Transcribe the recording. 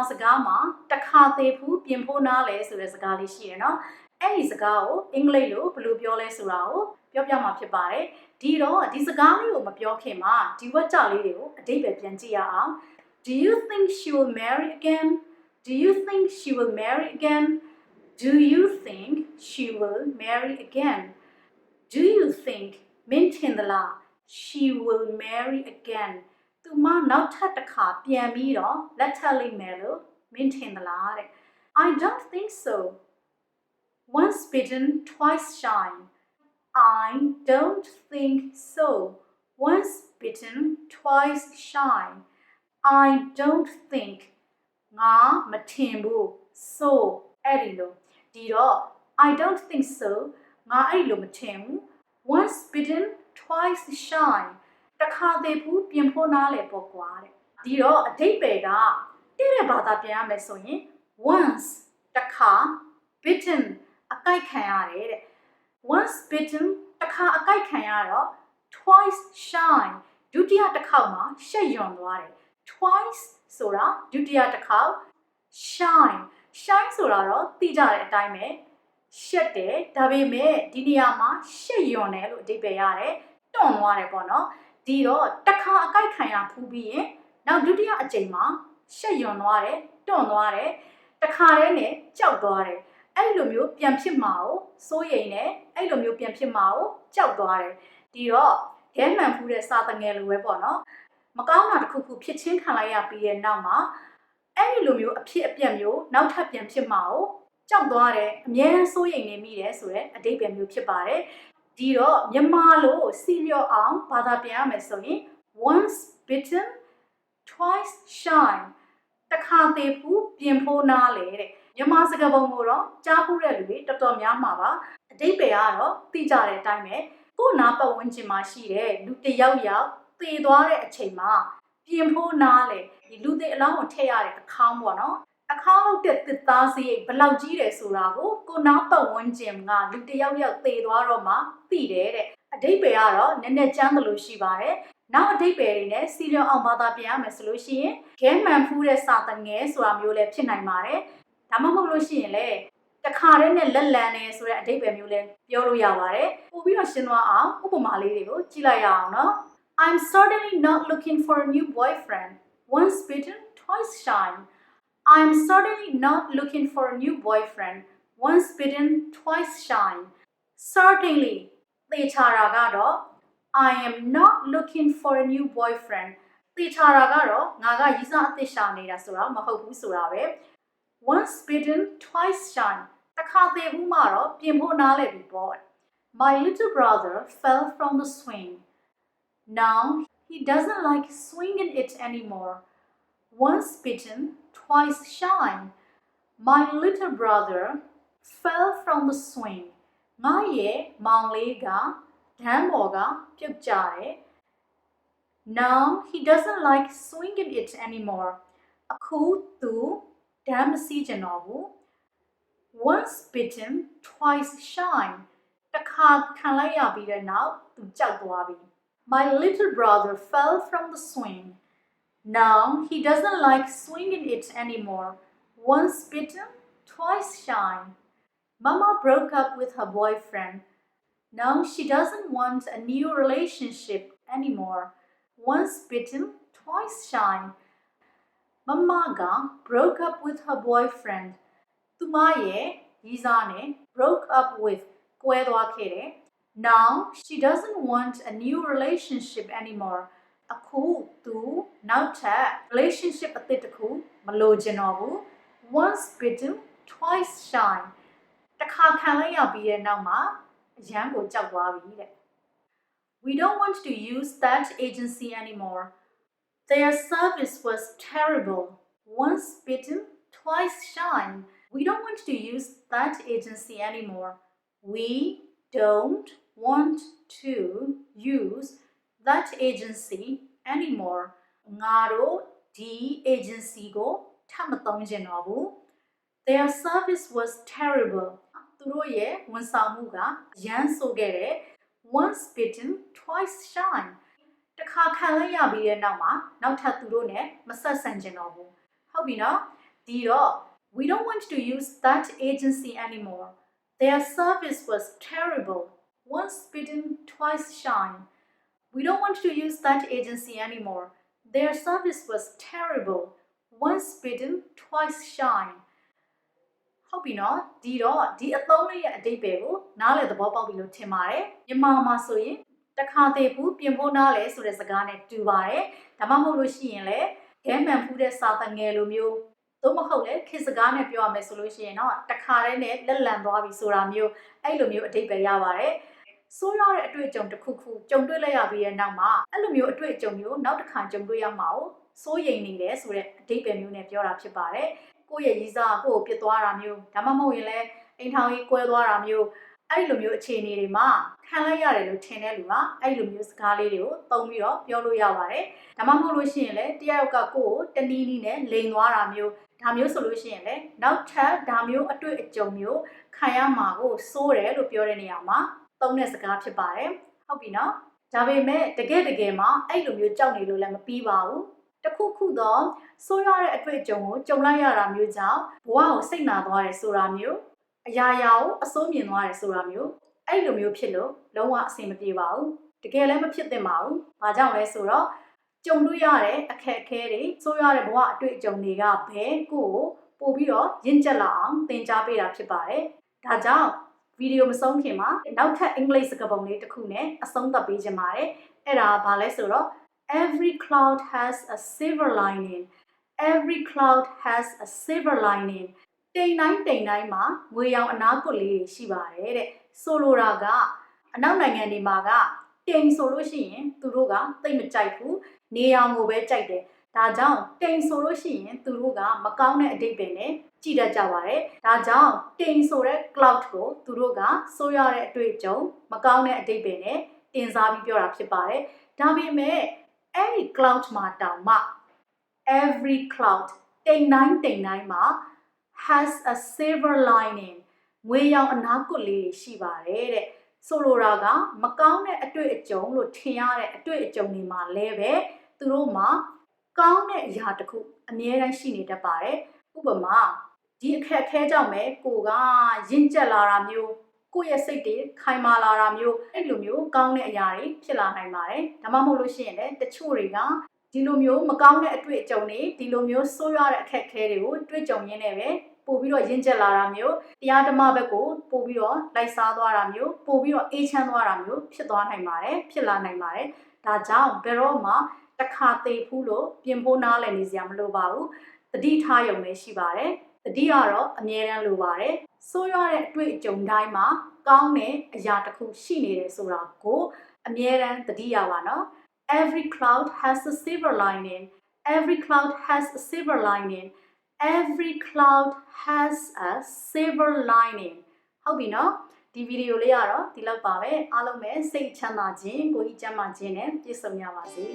စကားမှာတခါသေးဘူးပြင်ဖို့နားလဲဆိုတဲ့စကားလေးရှိရနော်အဲ့ဒီစကားကိုအင်္ဂလိပ်လိုဘယ်လိုပြောလဲဆိုတာကိုပြောပြမှာဖြစ်ပါတယ်ဒီတော့ဒီစကားလေးကိုမပြောခင်မှာဒီဝတ်ကြလေးတွေကိုအဓိပ္ပာယ်ပြန်ကြည့်ရအောင် Do you think she will marry again? Do you think she will marry again? Do you think she will marry again? Do you think မင်းထင်သလား she will marry again သူမနောက်ထပ်တစ်ခါပြန်ပြီးတော့လက်ထပ်လိမ့်မယ်လို့မင်းထင်သလားတဲ့ I don't think so. Once bitten, twice shy. I don't think so. Once bitten, twice shy. I don't think ငါမထင်ဘူး so အဲ့ဒီလိုဒီတော့ I don't think so ငါအဲ့ဒီလိုမထင်ဘူး once bitten twice shy တစ်ခါသေးဘူးပြင်ဖို့နားလေပေါ့ကွာတဲ့ဒီတော့အဓိပ္ပာယ်ကတဲ့ဘာသာပြန်ရမယ်ဆိုရင် once တစ်ခါ bitten အကိုက်ခံရတယ်တဲ့ once bitten တစ်ခါအကိုက်ခံရတော့ twice shy ဒုတိယတစ်ခေါက်မှာရှက်ရွံ့သွားတယ် twice ဆိုတာဒုတိယတစ်ခေါက် shine ဆိုတာတော့သိကြတဲ့အတိုင်းပဲရှက်တယ်ဒါပေမဲ့ဒီနေရာမှာရှက်ရွံ့တယ်လို့အဓိပ္ပာယ်ရတယ်တွန့်သွားတယ်ပေါ့နော်ဒီတော့တစ်ခါအကိုက်ခံရဖူးပြီးရင်နောက်ဒုတိယအကြိမ်မှာရှက်ရွံ့သွားတယ်တွန့်သွားတယ်တစ်ခါတည်းနဲ့ကြောက်သွားတယ်အဲ့လိုမျိုးပြန်ဖြစ်မှာကိုစိုးရိမ်နေအဲ့လိုမျိုးပြန်ဖြစ်မှာကိုကြောက်သွားတယ်ဒီတော့ရဲမှန်ဖူးတဲ့စာတငယ်လိုပဲပေါ့နော်မကောင်းတာတစ်ခုခုဖြစ်ချင်းခံလိုက်ရပြီးတဲ့နောက်မှာအဲ့ဒီလိုမျိုးအဖြစ်အပျက်မျိုးနောက်ထပ်ပြန်ဖြစ်မှာကိုကြောက်သွားတယ်အများအားစိုးရိမ်နေမိတယ်ဆိုတဲ့အဓိပ္ပာယ်မျိုးဖြစ်ပါတယ်ဒီတော့မြန်မာလိုစီလျော့အောင်ဘာသာပြန်ရမယ်ဆိုရင် once bitten twice shy တစ်ခါသေးဘူးပြင်ဖို့နားလေတဲ့မြန်မာစကားပုံကိုတော့ကြားဖူးတဲ့လူတွေတော်တော်များမှာပါအဓိပ္ပာယ်ကတော့သိကြတဲ့အတိုင်းပဲကိုယ်နာပတ်ဝန်းကျင်မှာရှိတဲ့လူတစ်ယောက်ယောက်သေသွားတဲ့အချိန်မှာပြင်ဖို့နားလေဒီလူတွေအလောင်းကိုထည့်ရတဲ့အခါပေါ့နော်အခါဟုတ်တဲ့တစ်သားစရိတ်ဘယ်လောက်ကြီးတယ်ဆိုတာကိုကိုနာပတ်ဝန်းကျင်ကလူတစ်ယောက်ယောက်သေသွားတော့မှသိတယ်တဲ့အဓိပ္ပာယ်ကတော့နည်းနည်းကျမ်းသလိုရှိပါတယ်နောက်အဓိပ္ပာယ်တွေနဲ့စီလျော့အောင်ဘာသာပြန်ရမယ်ဆိုလို့ရှိရင်ခဲမှန်ဖူးတဲ့စာတငယ်ဆိုတာမျိုးလည်းဖြစ်နိုင်ပါတယ်ဒါမှမဟုတ်လို့ရှိရင်လည်းတခါတည်းနဲ့လက်လန်နေဆိုတဲ့အဓိပ္ပာယ်မျိုးလည်းပြောလို့ရပါတယ်ပို့ပြီးတော့ရှင်းသွားအောင်ဥပမာလေးတွေကိုကြည့်လိုက်ရအောင်နော်I'm certainly not looking for a new boyfriend. Once bitten, twice shy. I'm certainly not looking for a new boyfriend. Once bitten, twice shy. Certainly, သေချာတာကတော့ I am not looking for a new boyfriend. သေချာတာကတော့ငါကရည်စားအသစ်ရှာနေတာဆိုတာမဟုတ်ဘူးဆိုတာပဲ Once bitten, twice shy. တစ်ခါသေးဘူးမှတော့ပြင်ဖို့နားလည်ပြီပေါ့ My little brother fell from the swing.Now, he doesn't like swinging it anymore. Once bitten, twice shy. My little brother fell from the swing. ငါရဲ့မောင်လေးကဒမ်းပေါ်ကပြုတ်ကျတယ် Now, he doesn't like swinging it anymore. အခုသူဒမ်းမစီးချင်တော့ဘူး Once bitten, twice shy. တစ်ခါခံလိုက်ရပြီးတဲ့နောက်သူကြောက်သွားပြီ My little brother fell from the swing. Now he doesn't like swinging it anymore. Once bitten, twice shy. Mama broke up with her boyfriend. Now she doesn't want a new relationship anymore. Once bitten, twice shy. Mama broke up with her boyfriend. သူမရဲ့ရည်စားနဲ့ broke up with ကွဲသွားခဲ့တယ်Now, she doesn't want a new relationship anymore. အခုသူနောက်ထပ် relationship အသစ်တစ်ခုမလိုချင်တော့ဘူး Once bitten, twice shy. တစ်ခါခံလိုက်ရပြီးတဲ့နောက်မှာအရန်ကိုကြောက်သွားပြီတဲ့ We don't want to use that agency anymore. Their service was terrible. Once bitten, twice shy. We don't want to use that agency anymore. We don't want to use that agency anymore. ငါတို့ဒီ agency ကိုထပ်မသုံးချင်တော့ဘူး Their service was terrible. သူတို့ရဲ့ဝန်ဆောင်မှုကရမ်းဆိုးခဲ့တယ် Once bitten, twice shy. တစ်ခါခံလိုက်ရပြီးတဲ့နောက်မှာနောက်ထပ်သူတို့နဲ့မဆက်ဆံချင်တော့ဘူးဟုတ်ပြီနော် ဒီတော့ we don't want to use that agency anymore. Their service was terrible. Once bitten, twice shy. We don't want to use that agency anymore. Their service was terrible. Once bitten, twice shy. ဟုတ်ပြီနော်ဒီတော့ဒီအသုံးလေးရဲ့အဓိပ္ပာယ်ကိုနားလည်သဘောပေါက်ပြီလို့ထင်ပါတယ်မြန်မာမှာဆိုရင်တခါတည်းဘူးပြင်ဖို့နားလဲဆိုတဲ့စကားနဲ့တူပါတယ်ဒါမှမဟုတ်လို့ရှိရင်လည်းခဲမှန်ဖူးတဲ့စာတငယ်လိုမျိုးသို့မဟုတ်လေခေတ်စကားနဲ့ပြောရမယ်ဆိုလို့ရှိရင်တော့တခါတည်းနဲ့လက်လန်သွားပြီဆိုတာမျိုးအဲ့လိုမျိုးအဓိပ္ပာယ်ရပါတယ်ဆိုးရတဲ့အတွေ့အကြုံတစ်ခုခုကြုံတွေ့လိုက်ရပြီးတဲ့နောက်မှာအဲ့လိုမျိုးအတွေ့အကြုံမျိုးနောက်တစ်ခါကြုံတွေ့ရမှာကိုစိုးရိမ်နေတယ်ဆိုတဲ့အဓိပ္ပာယ်မျိုးနဲ့ပြောတာဖြစ်ပါတယ်ကိုယ့်ရဲ့ရည်စားကိုယ့်ကိုပြစ်သွားတာမျိုးဒါမှမဟုတ်ရင်လည်းအိမ်ထောင်ကြီးကွဲသွားတာမျိုးအဲ့လိုမျိုးအခြေအနေတွေမှာခံလိုက်ရတယ်လို့ထင်တဲ့လူကအဲ့လိုမျိုးစကားလေးတွေကိုသုံးပြီးတော့ပြောလို့ရပါတယ်ဒါမှမဟုတ်လို့ရှိရင်လည်းတယောက်ကကိုယ့်ကိုတနည်းနည်းနဲ့လိန်သွားတာမျိုးဒါမျိုးဆိုလို့ရှိရင်လည်းနောက်ထပ်ဒါမျိုးအတွေ့အကြုံမျိုးခံရမှာကိုစိုးတယ်လို့ပြောတဲ့နေရာမှာသုံးတဲ့စကားဖြစ်ပါတယ်ဟုတ်ပြီနော်ဒါပေမဲ့တကယ်မှာအဲ့လိုမျိုးကြောက်နေလို့လည်းမပြီးပါဘူးတခုခုတော့ဆိုးရတဲ့အတွေ့အကြုံကိုကြုံလိုက်ရတာမျိုးကြောင့်ဘဝကိုစိတ်နာသွားတယ်ဆိုတာမျိုးအရာရာကိုအစိုးမြင်သွားတယ်ဆိုတာမျိုးအဲ့လိုမျိုးဖြစ်လို့လုံးဝအဆင်မပြေပါဘူးတကယ်လည်းမဖြစ်သင့်ပါဘူးဘာကြောင့်လဲဆိုတော့ကြုံတွေ့ရတဲ့အခက်အခဲတွေဆိုးရတဲ့ဘဝအတွေ့အကြုံတွေကဘဲကိုပို့ပြီးတော့ရင့်ကျက်လာအောင်သင်ကြားပေးတာဖြစ်ပါတယ်ဒါကြောင့်ဗီဒီယိုမဆုံးခင်မှာနောက်ထပ်အင်္ဂလိပ်စကားပုံလေးတစ်ခုနဲ့အဆုံးသတ်ပေးခြင်းပါတယ်အဲ့ဒါဘာလဲဆိုတော့ Every cloud has a silver lining. Every cloud has a silver lining. တိမ်တိုင်းမှာငွေရောင်အနားကွက်လေးတွေရှိပါတယ်တဲ့ဆိုလိုတာကအနောက်နိုင်ငံတွေမှာကတိမ်ဆိုလို့ရှိရင်သူတို့ကသိမကြိုက်ဘူးနေရောင်ကိုပဲကြိုက်တယ်ဒါကြောင့်တိမ်ဆိုလို့ရှိရင်သူတို့ကမကောင်းတဲ့အဓိပ္ပာယ်နဲ့ကြည့်တတ်ကြပါတယ်ဒါကြောင့်တိမ်ဆိုတဲ့ cloud ကိုသူတို့ကဆိုးရတဲ့အတွေ့အကြုံမကောင်းတဲ့အဓိပ္ပာယ်နဲ့တင်စားပြီးပြောတာဖြစ်ပါတယ်ဒါပေမဲ့အဲ့ဒီ cloud မှာတောင်မှ every cloud တိမ်တိုင်းမှာ has a silver lining ငွေရောင်အနားကွက်လေးရှိပါတယ်တဲ့ဆိုလိုတာကမကောင်းတဲ့အတွေ့အကြုံလို့ထင်ရတဲ့အတွေ့အကြုံတွေမှာလည်းပဲသူတို့မှာကောင်းတဲ့အရာတစ်ခုအမြဲတမ်းရှိနေတတ်ပါတယ်ဥပမာဒီအခက်အခဲကြောင့်ပဲကိုကရင့်ကျက်လာတာမျိုးကိုယ့်ရဲ့စိတ်တွေခိုင်မာလာတာမျိုးအဲ့လိုမျိုးကောင်းတဲ့အရာတွေဖြစ်လာနိုင်ပါတယ်ဒါမှမဟုတ်လို့ရှိရင်လည်းတချို့တွေကဒီလိုမျိုးမကောင်းတဲ့အတွေ့အကြုံတွေဒီလိုမျိုးဆိုးရတဲ့အခက်အခဲတွေကိုတွေ့ကြုံရင်းနဲ့ပဲပို့ပြီးတော့ရင့်ကျက်လာတာမျိုးတရားဓမ္မဘက်ကိုပို့ပြီးတော့လိုက်စားသွားတာမျိုးပို့ပြီးတော့အေးချမ်းသွားတာမျိုးဖြစ်သွားနိုင်ပါတယ်ဖြစ်လာနိုင်ပါတယ်ဒါကြောင့်ဘယ်တော့မှတခါသေးဘူးလို့ပြင်ဖို့နားလည်နေစရာမလိုပါဘူးသတိထားရုံပဲရှိပါတယ်သတိကတော့အမြဲတမ်းလိုပါတယ်ဆိုးရတဲ့အတွေ့အကြုံတိုင်းမှာကောင်းတဲ့အရာတစ်ခုရှိနေတယ်ဆိုတာကိုအမြဲတမ်းသတိရပါနော် Every cloud has a silver lining. Every cloud has a silver lining. Every cloud has a silver lining. ဟုတ်ပြီနော်ဒီဗီဒီယိုလေးကတော့ဒီလောက်ပါပဲအားလုံးပဲစိတ်ချမ်းသာခြင်းကိုယ်ကြီးကျန်းမာခြင်းနဲ့ပြည့်စုံကြပါစေ